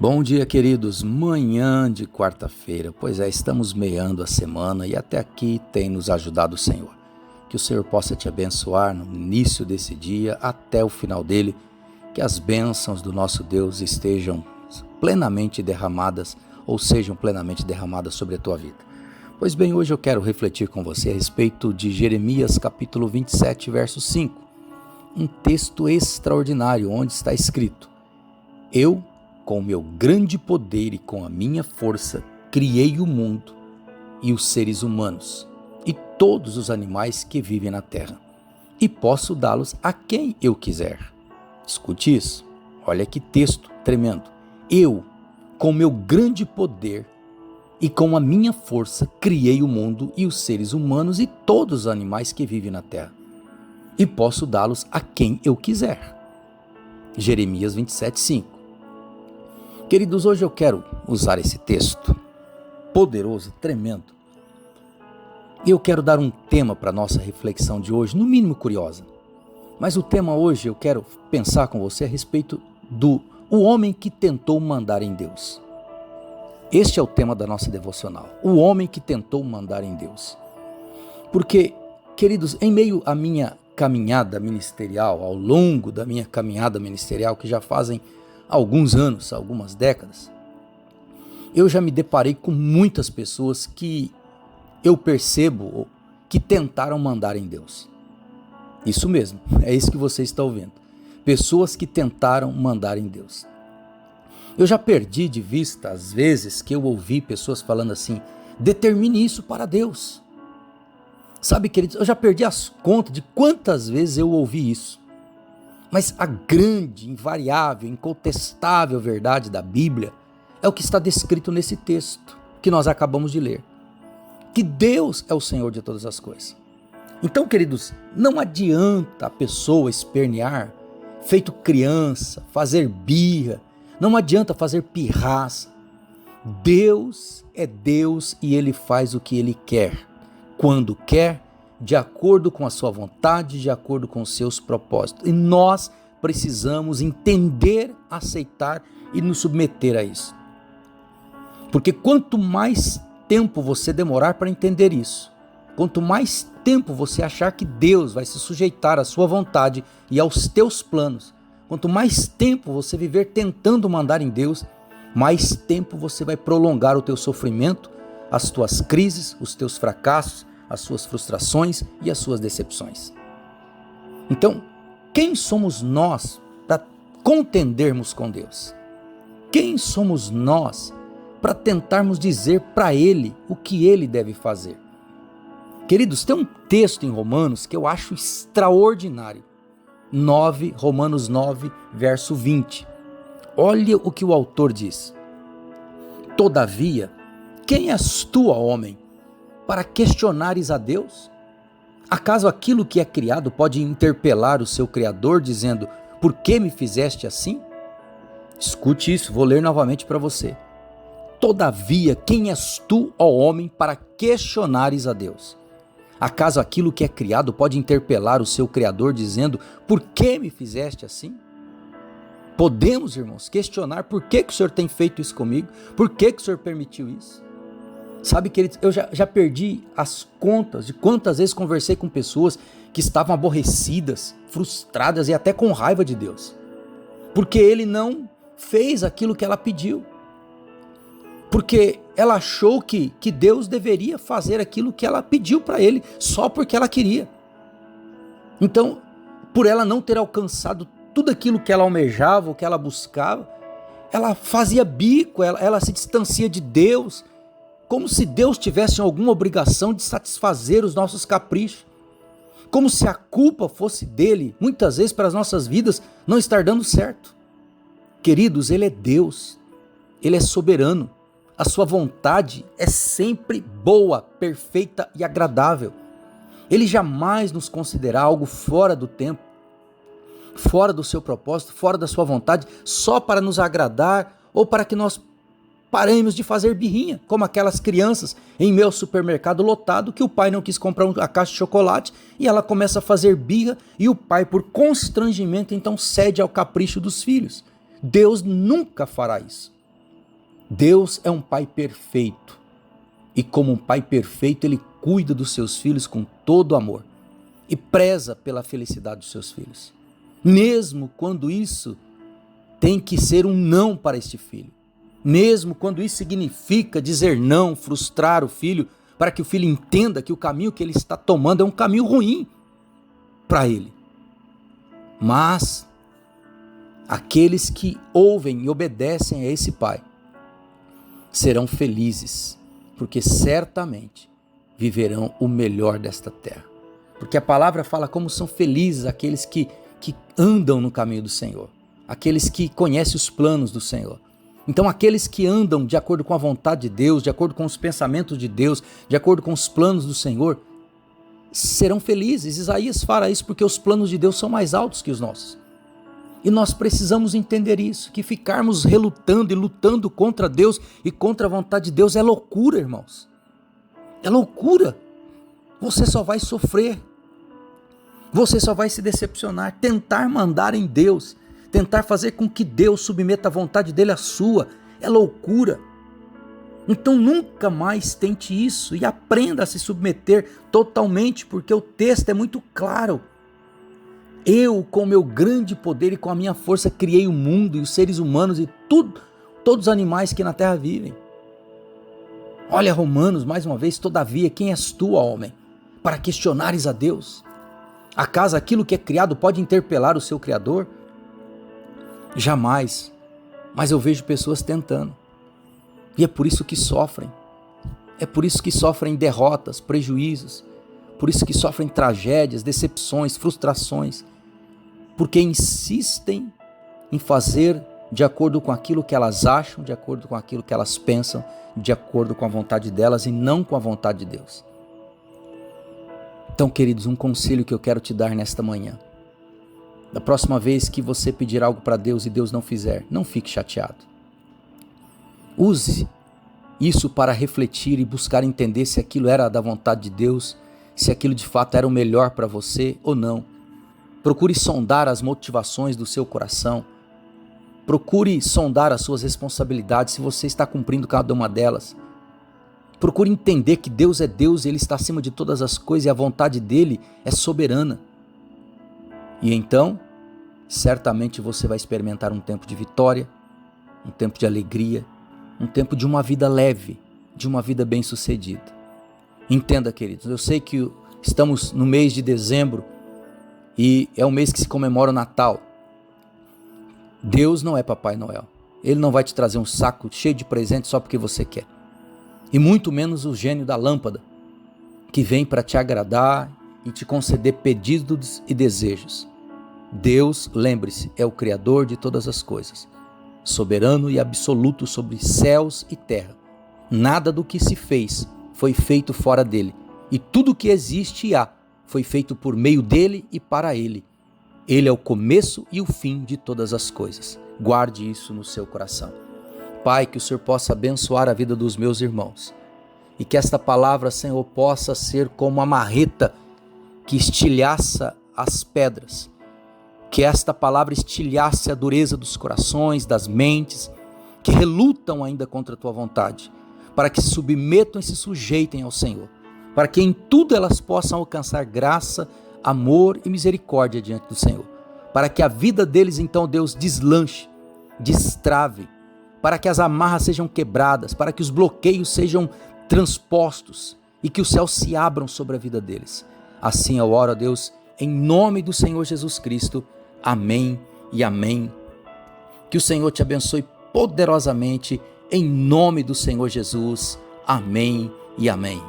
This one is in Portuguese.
Bom dia, queridos. Manhã de quarta-feira. Pois é, estamos meando a semana e até aqui tem nos ajudado o Senhor. Que o Senhor possa te abençoar no início desse dia até o final dele. Que as bênçãos do nosso Deus estejam plenamente derramadas ou sejam plenamente derramadas sobre a tua vida. Pois bem, hoje eu quero refletir com você a respeito de Jeremias capítulo 27, verso 5. Um texto extraordinário onde está escrito: Eu, com o meu grande poder e com a minha força, criei o mundo e os seres humanos e todos os animais que vivem na terra, e posso dá-los a quem eu quiser. Escute isso, olha que texto tremendo. Eu, com meu grande poder e com a minha força, criei o mundo e os seres humanos e todos os animais que vivem na terra, e posso dá-los a quem eu quiser. Jeremias 27, 5. Queridos, hoje eu quero usar esse texto poderoso, tremendo, e eu quero dar um tema para a nossa reflexão de hoje, no mínimo curiosa. Mas o tema hoje eu quero pensar com você a respeito do homem que tentou mandar em Deus. Este é o tema da nossa devocional, o homem que tentou mandar em Deus. Porque, queridos, em meio à minha caminhada ministerial, ao longo da minha caminhada ministerial, que já fazem alguns anos, algumas décadas, eu já me deparei com muitas pessoas que eu percebo que tentaram mandar em Deus. Isso mesmo, é isso que você está ouvindo. Pessoas que tentaram mandar em Deus. Eu já perdi de vista, às vezes, que eu ouvi pessoas falando assim: determine isso para Deus. Sabe, queridos, eu já perdi as contas de quantas vezes eu ouvi isso. Mas a grande, invariável, incontestável verdade da Bíblia é o que está descrito nesse texto que nós acabamos de ler. Que Deus é o Senhor de todas as coisas. Então, queridos, não adianta a pessoa espernear, feito criança, fazer birra, não adianta fazer pirraça. Deus é Deus e Ele faz o que Ele quer, quando quer, de acordo com a sua vontade, de acordo com os seus propósitos. E nós precisamos entender, aceitar e nos submeter a isso. Porque quanto mais tempo você demorar para entender isso, quanto mais tempo você achar que Deus vai se sujeitar à sua vontade e aos teus planos, quanto mais tempo você viver tentando mandar em Deus, mais tempo você vai prolongar o teu sofrimento, as tuas crises, os teus fracassos, as suas frustrações e as suas decepções. Então, quem somos nós para contendermos com Deus? Quem somos nós para tentarmos dizer para Ele o que Ele deve fazer? Queridos, tem um texto em Romanos que eu acho extraordinário. Romanos 9, verso 20. Olha o que o autor diz. Todavia, quem és tu, ó homem, para questionares a Deus? Acaso aquilo que é criado pode interpelar o seu Criador, dizendo: por que me fizeste assim? Escute isso, vou ler novamente para você. Todavia, quem és tu, ó homem, para questionares a Deus? Acaso aquilo que é criado pode interpelar o seu Criador, dizendo: por que me fizeste assim? Podemos, irmãos, questionar por que o Senhor tem feito isso comigo, por que o Senhor permitiu isso. Sabe, queridos, eu já perdi as contas de quantas vezes conversei com pessoas que estavam aborrecidas, frustradas e até com raiva de Deus, porque Ele não fez aquilo que ela pediu, porque ela achou que Deus deveria fazer aquilo que ela pediu para Ele, só porque ela queria. Então, por ela não ter alcançado tudo aquilo que ela almejava, o que ela buscava, ela fazia bico, ela se distancia de Deus, como se Deus tivesse alguma obrigação de satisfazer os nossos caprichos, como se a culpa fosse dele, muitas vezes, para as nossas vidas não estar dando certo. Queridos, Ele é Deus, Ele é soberano, a sua vontade é sempre boa, perfeita e agradável. Ele jamais nos considerará algo fora do tempo, fora do seu propósito, fora da sua vontade, só para nos agradar ou para que nós paremos de fazer birrinha, como aquelas crianças em meu supermercado lotado que o pai não quis comprar a caixa de chocolate e ela começa a fazer birra e o pai, por constrangimento, então cede ao capricho dos filhos. Deus nunca fará isso. Deus é um pai perfeito e como um pai perfeito, ele cuida dos seus filhos com todo amor e preza pela felicidade dos seus filhos, mesmo quando isso tem que ser um não para este filho, mesmo quando isso significa dizer não, frustrar o filho, para que o filho entenda que o caminho que ele está tomando é um caminho ruim para ele. Mas aqueles que ouvem e obedecem a esse pai serão felizes, porque certamente viverão o melhor desta terra. Porque a palavra fala como são felizes aqueles que andam no caminho do Senhor, aqueles que conhecem os planos do Senhor. Então aqueles que andam de acordo com a vontade de Deus, de acordo com os pensamentos de Deus, de acordo com os planos do Senhor, serão felizes. Isaías fala isso porque os planos de Deus são mais altos que os nossos. E nós precisamos entender isso, que ficarmos relutando e lutando contra Deus e contra a vontade de Deus é loucura, irmãos. É loucura. Você só vai sofrer. Você só vai se decepcionar. Tentar mandar em Deus, tentar fazer com que Deus submeta a vontade dele à sua, é loucura. Então nunca mais tente isso e aprenda a se submeter totalmente, porque o texto é muito claro. Eu, com meu grande poder e com a minha força, criei o mundo e os seres humanos e todos os animais que na terra vivem. Olha Romanos, mais uma vez, todavia, quem és tu, ó homem, para questionares a Deus? Acaso aquilo que é criado pode interpelar o seu Criador? Jamais, mas eu vejo pessoas tentando. E é por isso que sofrem. É por isso que sofrem derrotas, prejuízos. Por isso que sofrem tragédias, decepções, frustrações. Porque insistem em fazer de acordo com aquilo que elas acham, de acordo com aquilo que elas pensam, de acordo com a vontade delas e não com a vontade de Deus. Então, queridos, um conselho que eu quero te dar nesta manhã. Da próxima vez que você pedir algo para Deus e Deus não fizer, não fique chateado. Use isso para refletir e buscar entender se aquilo era da vontade de Deus, se aquilo de fato era o melhor para você ou não. Procure sondar as motivações do seu coração. Procure sondar as suas responsabilidades, se você está cumprindo cada uma delas. Procure entender que Deus é Deus e Ele está acima de todas as coisas e a vontade dEle é soberana. E então, certamente você vai experimentar um tempo de vitória, um tempo de alegria, um tempo de uma vida leve, de uma vida bem-sucedida. Entenda, queridos, eu sei que estamos no mês de dezembro e é o mês que se comemora o Natal. Deus não é Papai Noel. Ele não vai te trazer um saco cheio de presentes só porque você quer. E muito menos o gênio da lâmpada, que vem para te agradar e te conceder pedidos e desejos. Deus, lembre-se, é o Criador de todas as coisas, soberano e absoluto sobre céus e terra. Nada do que se fez foi feito fora dele, e tudo que existe e há foi feito por meio dele e para ele. Ele é o começo e o fim de todas as coisas. Guarde isso no seu coração. Pai, que o Senhor possa abençoar a vida dos meus irmãos e que esta palavra, Senhor, possa ser como uma marreta que estilhaça as pedras, que esta palavra estilhasse a dureza dos corações, das mentes, que relutam ainda contra a tua vontade, para que se submetam e se sujeitem ao Senhor, para que em tudo elas possam alcançar graça, amor e misericórdia diante do Senhor, para que a vida deles, então, Deus, deslanche, destrave, para que as amarras sejam quebradas, para que os bloqueios sejam transpostos e que os céus se abram sobre a vida deles. Assim eu oro a Deus, em nome do Senhor Jesus Cristo. Amém e amém. Que o Senhor te abençoe poderosamente, em nome do Senhor Jesus. Amém e amém.